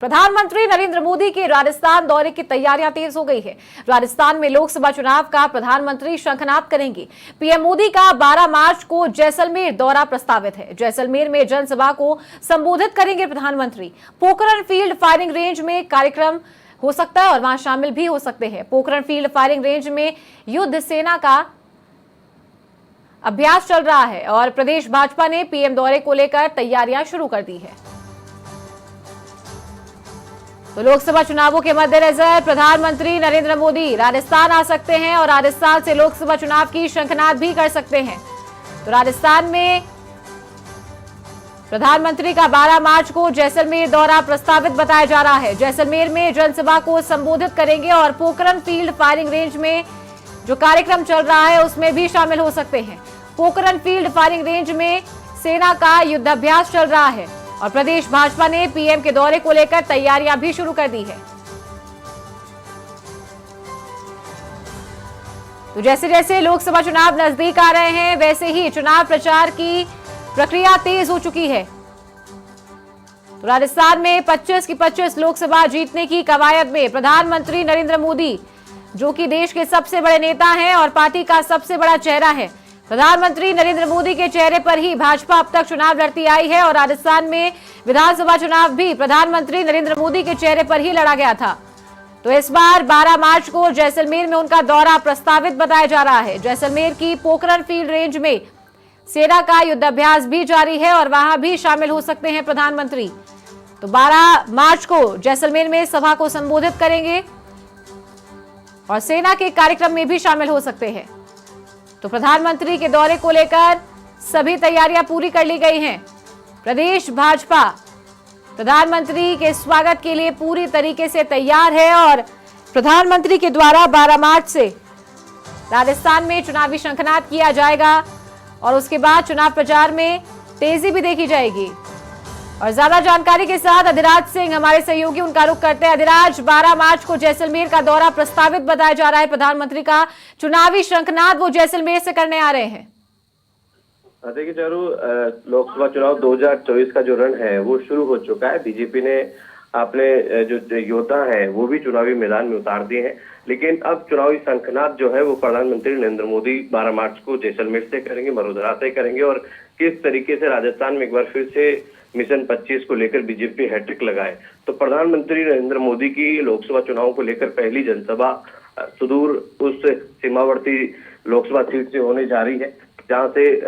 प्रधानमंत्री नरेंद्र मोदी के राजस्थान दौरे की तैयारियां तेज हो गई है। राजस्थान में लोकसभा चुनाव का प्रधानमंत्री शंखनाद करेंगे। पीएम मोदी का 12 मार्च को जैसलमेर दौरा प्रस्तावित है। जैसलमेर में जनसभा को संबोधित करेंगे प्रधानमंत्री। पोखरण फील्ड फायरिंग रेंज में कार्यक्रम हो सकता है और वहां शामिल भी हो सकते हैं। पोखरण फील्ड फायरिंग रेंज में युद्ध सेना का अभ्यास चल रहा है और प्रदेश भाजपा ने पीएम दौरे को लेकर तैयारियां शुरू कर दी है। तो लोकसभा चुनावों के मद्देनजर प्रधानमंत्री नरेंद्र मोदी राजस्थान आ सकते हैं और राजस्थान से लोकसभा चुनाव की शंखनाद भी कर सकते हैं। तो राजस्थान में प्रधानमंत्री का 12 मार्च को जैसलमेर दौरा प्रस्तावित बताया जा रहा है। जैसलमेर में जनसभा को संबोधित करेंगे और पोखरण फील्ड फायरिंग रेंज में जो कार्यक्रम चल रहा है उसमें भी शामिल हो सकते हैं। पोखरण फील्ड फायरिंग रेंज में सेना का युद्धाभ्यास चल रहा है और प्रदेश भाजपा ने पीएम के दौरे को लेकर तैयारियां भी शुरू कर दी है। तो जैसे जैसे लोकसभा चुनाव नजदीक आ रहे हैं वैसे ही चुनाव प्रचार की प्रक्रिया तेज हो चुकी है। तो राजस्थान में 25 की 25 लोकसभा जीतने की कवायद में प्रधानमंत्री नरेंद्र मोदी, जो कि देश के सबसे बड़े नेता हैं और पार्टी का सबसे बड़ा चेहरा है, प्रधानमंत्री नरेंद्र मोदी के चेहरे पर ही भाजपा अब तक चुनाव लड़ती आई है और राजस्थान में विधानसभा चुनाव भी प्रधानमंत्री नरेंद्र मोदी के चेहरे पर ही लड़ा गया था। तो इस बार 12 मार्च को जैसलमेर में उनका दौरा प्रस्तावित बताया जा रहा है। जैसलमेर की पोखरण फील्ड रेंज में सेना का युद्धाभ्यास भी जारी है और वहां भी शामिल हो सकते हैं प्रधानमंत्री। तो 12 मार्च को जैसलमेर में सभा को संबोधित करेंगे और सेना के कार्यक्रम में भी शामिल हो सकते हैं। तो प्रधानमंत्री के दौरे को लेकर सभी तैयारियां पूरी कर ली गई हैं। प्रदेश भाजपा प्रधानमंत्री के स्वागत के लिए पूरी तरीके से तैयार है और प्रधानमंत्री के द्वारा 12 मार्च से राजस्थान में चुनावी शंखनाद किया जाएगा और उसके बाद चुनाव प्रचार में तेजी भी देखी जाएगी। और ज्यादा जानकारी के साथ अधिराज सिंह हमारे सहयोगी उनका रुख करते हैं। अधिराज, 12 मार्च को जैसलमेर का दौरा प्रस्तावित बताया जा रहा है प्रधानमंत्री का, चुनावी शंखनाद वो जैसलमेर से करने आ रहे हैं। देखिए चारू, लोकसभा चुनाव 2024 का जो रण है वो शुरू हो चुका है। बीजेपी ने अपने जो योद्धा हैं वो भी चुनावी मैदान में उतार दिए हैं, लेकिन अब चुनावी शंखनाद जो है वो प्रधानमंत्री नरेंद्र मोदी 12 मार्च को जैसलमेर से करेंगे, मरोदरा से करेंगे और किस तरीके से राजस्थान में एक बार फिर से मिशन 25 को लेकर बीजेपी हैट्रिक लगाए। तो प्रधानमंत्री नरेंद्र मोदी की लोकसभा चुनाव को लेकर पहली जनसभा सुदूर उस सीमावर्ती लोकसभा सीट से होने जा रही है जहां से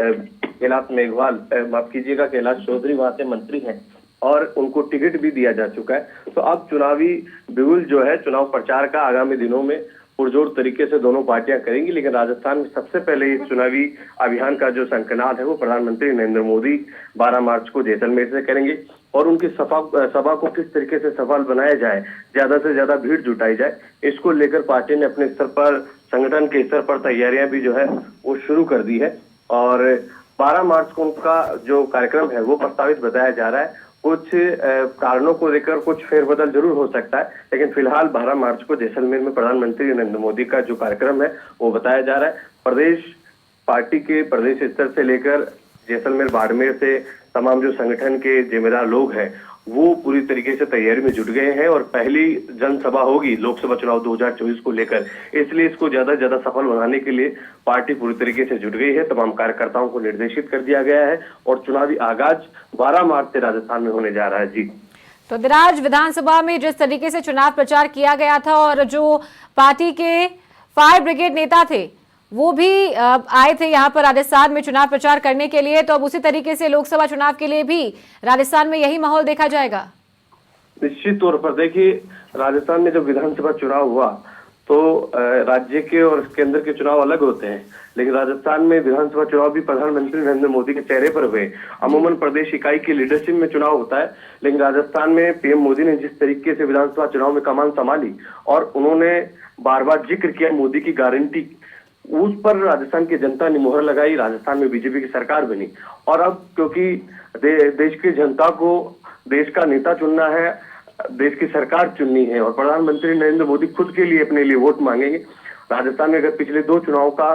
कैलाश मेघवाल, माफ कीजिएगा, कैलाश चौधरी वहां से मंत्री हैं और उनको टिकट भी दिया जा चुका है। तो अब चुनावी बिगुल जो है चुनाव प्रचार का आगामी दिनों में पुरजोर तरीके से दोनों पार्टियां करेंगी, लेकिन राजस्थान में सबसे पहले इस चुनावी अभियान का जो शंखनाद है वो प्रधानमंत्री नरेंद्र मोदी 12 मार्च को जैसलमेर से करेंगे और उनकी सभा को किस तरीके से सफल बनाया जाए, ज्यादा से ज्यादा भीड़ जुटाई जाए, इसको लेकर पार्टी ने अपने स्तर पर, संगठन के स्तर पर तैयारियां भी जो है वो शुरू कर दी है। और 12 मार्च को उनका जो कार्यक्रम है वो प्रस्तावित बताया जा रहा है। कुछ कारणों को लेकर कुछ फेरबदल जरूर हो सकता है, लेकिन फिलहाल 12 मार्च को जैसलमेर में प्रधानमंत्री नरेंद्र मोदी का जो कार्यक्रम है वो बताया जा रहा है। प्रदेश पार्टी के प्रदेश स्तर से लेकर जैसलमेर, बाड़मेर से तमाम जो संगठन के जिम्मेदार लोग हैं वो पूरी तरीके से तैयारी में जुट गए हैं और पहली जनसभा होगी लोकसभा चुनाव 2024 को लेकर, इसलिए इसको ज्यादा से ज्यादा सफल बनाने के लिए पार्टी पूरी तरीके से जुट गई है। तमाम कार्यकर्ताओं को निर्देशित कर दिया गया है और चुनावी आगाज 12 मार्च से राजस्थान में होने जा रहा है। जी तो दिराज, विधानसभा में जिस तरीके से चुनाव प्रचार किया गया था और जो पार्टी के फायर ब्रिगेड नेता थे वो भी आए थे यहाँ पर राजस्थान में चुनाव प्रचार करने के लिए, तो अब उसी तरीके से लोकसभा चुनाव के लिए भी राजस्थान में यही माहौल देखा जाएगा। निश्चित तौर पर देखिए, राजस्थान में जब विधानसभा चुनाव हुआ तो राज्य के और केंद्र के चुनाव अलग होते हैं, लेकिन राजस्थान में विधानसभा चुनाव भी प्रधानमंत्री नरेंद्र मोदी के चेहरे पर हुए। अमूमन प्रदेश इकाई की लीडरशिप में चुनाव होता है, लेकिन राजस्थान में पीएम मोदी ने जिस तरीके से विधानसभा चुनाव में कमान संभाली और उन्होंने बार बार जिक्र किया मोदी की गारंटी, उस पर राजस्थान की जनता ने मुहर लगाई, राजस्थान में बीजेपी की सरकार बनी। और अब क्योंकि देश की जनता को देश का नेता चुनना है, देश की सरकार चुननी है और प्रधानमंत्री नरेंद्र मोदी खुद के लिए अपने लिए वोट मांगेंगे। राजस्थान में अगर पिछले 2 चुनाव का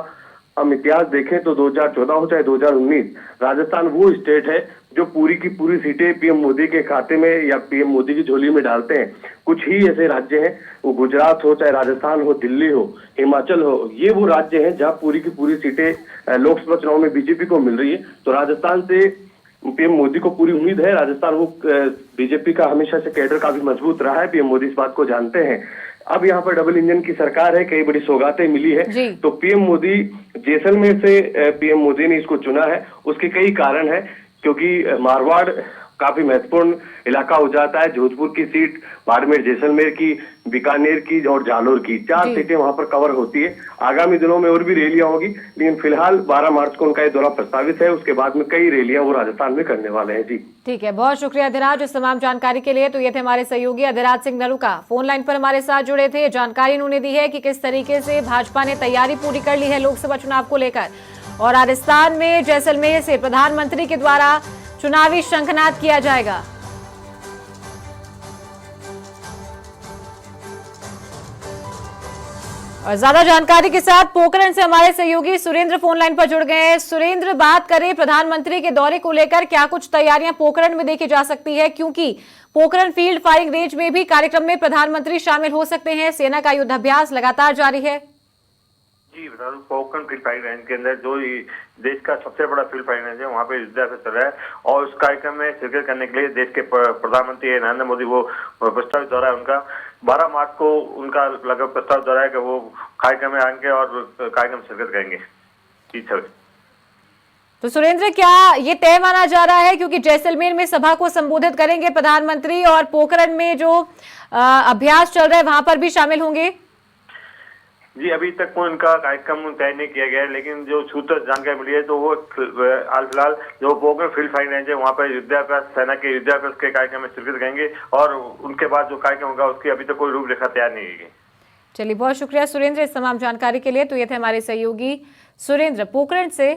हम इतिहास देखें तो 2014 हो चाहे 2019, राजस्थान वो स्टेट है जो पूरी की पूरी सीटें पीएम मोदी के खाते में या पीएम मोदी की झोली में डालते हैं। कुछ ही ऐसे राज्य हैं, वो गुजरात हो चाहे राजस्थान हो, दिल्ली हो, हिमाचल हो, ये वो राज्य हैं जहां पूरी की पूरी सीटें लोकसभा चुनाव में बीजेपी को मिल रही है। तो राजस्थान से पीएम मोदी को पूरी उम्मीद है। राजस्थान वो बीजेपी का हमेशा से कैडर काफी मजबूत रहा है, पीएम मोदी इस बात को जानते हैं। अब यहाँ पर डबल इंजन की सरकार है, कई बड़ी सौगातें मिली है, तो पीएम मोदी जैसलमेर से पीएम मोदी ने इसको चुना है। उसके कई कारण है, क्योंकि मारवाड़ काफी महत्वपूर्ण इलाका हो जाता है। जोधपुर की सीट, बाड़मेर जैसलमेर की, बीकानेर की और जालोर की 4 सीटें वहां पर कवर होती है। आगामी दिनों में और भी रैलियां होगी, लेकिन फिलहाल 12 मार्च को उनका ये दौरा प्रस्तावित है। उसके बाद में कई रैलियां वो राजस्थान में करने वाले हैं। जी ठीक है, बहुत शुक्रिया अधिराज इस तमाम जानकारी के लिए। तो ये थे हमारे सहयोगी अधिराज सिंह नलूका, फोन लाइन पर हमारे साथ जुड़े थे। जानकारी उन्होंने दी है कि किस तरीके से भाजपा ने तैयारी पूरी कर ली है लोकसभा चुनाव को लेकर, और राजस्थान में जैसलमेर से प्रधानमंत्री के द्वारा चुनावी शंखनाद किया जाएगा। और ज्यादा जानकारी के साथ पोखरण से हमारे सहयोगी सुरेंद्र फोन लाइन पर जुड़ गए हैं। सुरेंद्र, बात करें प्रधानमंत्री के दौरे को लेकर, क्या कुछ तैयारियां पोखरण में देखी जा सकती है, क्योंकि पोखरण फील्ड फायरिंग रेंज में भी कार्यक्रम में प्रधानमंत्री शामिल हो सकते हैं। सेना का युद्धाभ्यास लगातार जारी है। जी बता दूं, पोखरण फील्ड फायरिंग रेंज के अंदर जो देश का सबसे बड़ा फील्ड फायरिंग रेंज है, वहाँ पे युद्धाभ्यास चल रहा है, और उस कार्यक्रम में शिरकत करने के लिए देश के प्रधानमंत्री नरेंद्र मोदी वो प्रस्तावित दौरा है उनका। 12 मार्च को उनका लगभग प्रस्ताव दौरा है कि वो कार्यक्रम में आएंगे और कार्यक्रम शिरकत करेंगे। तो सुरेंद्र, क्या ये तय माना जा रहा है, क्योंकि जैसलमेर में सभा को संबोधित करेंगे प्रधानमंत्री और पोखरण में जो अभ्यास चल रहा है वहां पर भी शामिल होंगे? जी अभी तक कोई उनका कार्यक्रम तय नहीं किया गया है, लेकिन जो सूत्र जानकारी मिली है तो वो फिलहाल जो पोखरण फील्ड फायरिंग रेंज है वहाँ पर युद्धाभ्यास, सेना के युद्धाभ्यास के कार्यक्रम में शिरकत करेंगे, और उनके बाद जो कार्यक्रम होगा उसकी अभी तक कोई रूपरेखा तैयार नहीं की गई। चलिए, बहुत शुक्रिया सुरेंद्र इस तमाम जानकारी के लिए। तो ये थे हमारे सहयोगी सुरेंद्र, पोखरण से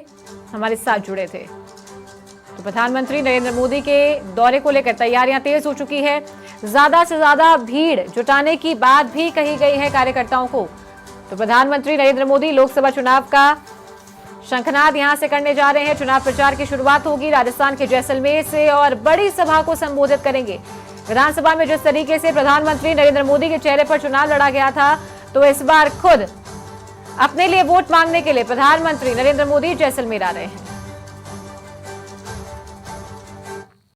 हमारे साथ जुड़े थे। तो प्रधानमंत्री नरेंद्र मोदी के दौरे को लेकर तैयारियां तेज हो चुकी है। ज्यादा से ज्यादा भीड़ जुटाने की बात भी कही गई है कार्यकर्ताओं को। तो प्रधानमंत्री नरेंद्र मोदी लोकसभा चुनाव का शंखनाद यहां से करने जा रहे हैं। चुनाव प्रचार की शुरुआत होगी राजस्थान के जैसलमेर से और बड़ी सभा को संबोधित करेंगे। विधानसभा में जिस तरीके से प्रधानमंत्री नरेंद्र मोदी के चेहरे पर चुनाव लड़ा गया था, तो इस बार खुद अपने लिए वोट मांगने के लिए प्रधानमंत्री नरेंद्र मोदी जैसलमेर आ रहे हैं।